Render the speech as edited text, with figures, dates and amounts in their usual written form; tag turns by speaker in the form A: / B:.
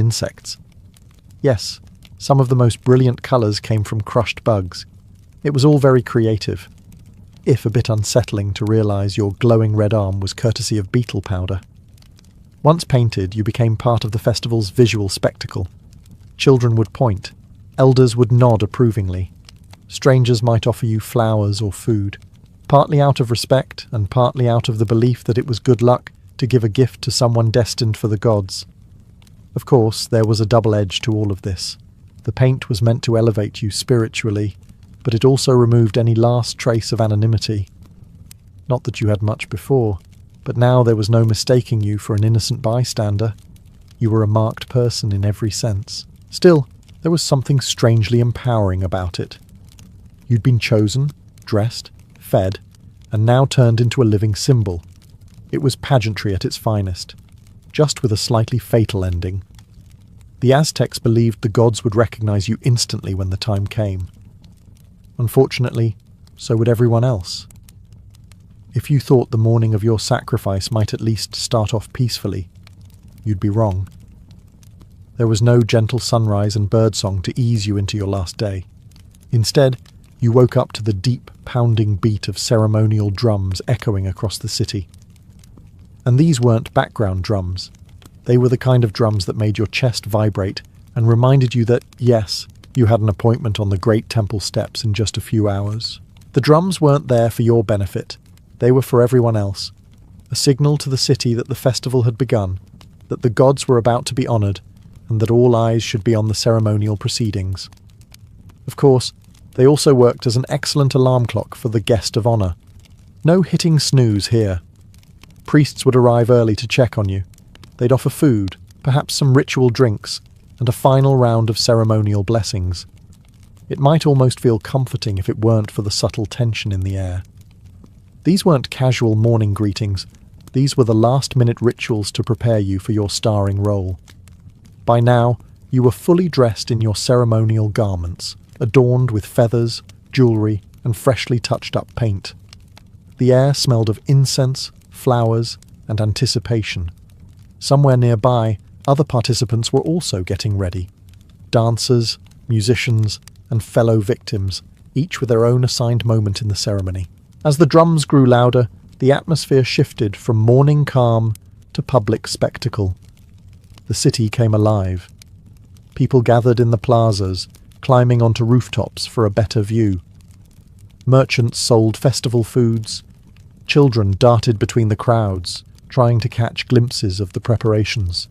A: insects. Yes, some of the most brilliant colours came from crushed bugs. It was all very creative, if a bit unsettling to realise your glowing red arm was courtesy of beetle powder. Once painted, you became part of the festival's visual spectacle. Children would point, elders would nod approvingly. Strangers might offer you flowers or food, partly out of respect and partly out of the belief that it was good luck to give a gift to someone destined for the gods. Of course, there was a double edge to all of this. The paint was meant to elevate you spiritually, but it also removed any last trace of anonymity. Not that you had much before, but now there was no mistaking you for an innocent bystander. You were a marked person in every sense. Still, there was something strangely empowering about it. You'd been chosen, dressed, fed, and now turned into a living symbol. It was pageantry at its finest, just with a slightly fatal ending. The Aztecs believed the gods would recognize you instantly when the time came. Unfortunately, so would everyone else. If you thought the morning of your sacrifice might at least start off peacefully, you'd be wrong. There was no gentle sunrise and birdsong to ease you into your last day. Instead, you woke up to the deep, pounding beat of ceremonial drums echoing across the city. And these weren't background drums. They were the kind of drums that made your chest vibrate and reminded you that, yes, you had an appointment on the great temple steps in just a few hours. The drums weren't there for your benefit. They were for everyone else. A signal to the city that the festival had begun, that the gods were about to be honoured, and that all eyes should be on the ceremonial proceedings. Of course, they also worked as an excellent alarm clock for the guest of honour. No hitting snooze here. Priests would arrive early to check on you. They'd offer food, perhaps some ritual drinks, and a final round of ceremonial blessings. It might almost feel comforting if it weren't for the subtle tension in the air. These weren't casual morning greetings. These were the last-minute rituals to prepare you for your starring role. By now, you were fully dressed in your ceremonial garments, adorned with feathers, jewellery, and freshly touched-up paint. The air smelled of incense, flowers, and anticipation. Somewhere nearby, other participants were also getting ready. Dancers, musicians, and fellow victims, each with their own assigned moment in the ceremony. As the drums grew louder, the atmosphere shifted from morning calm to public spectacle. The city came alive. People gathered in the plazas, climbing onto rooftops for a better view. Merchants sold festival foods. Children darted between the crowds, trying to catch glimpses of the preparations.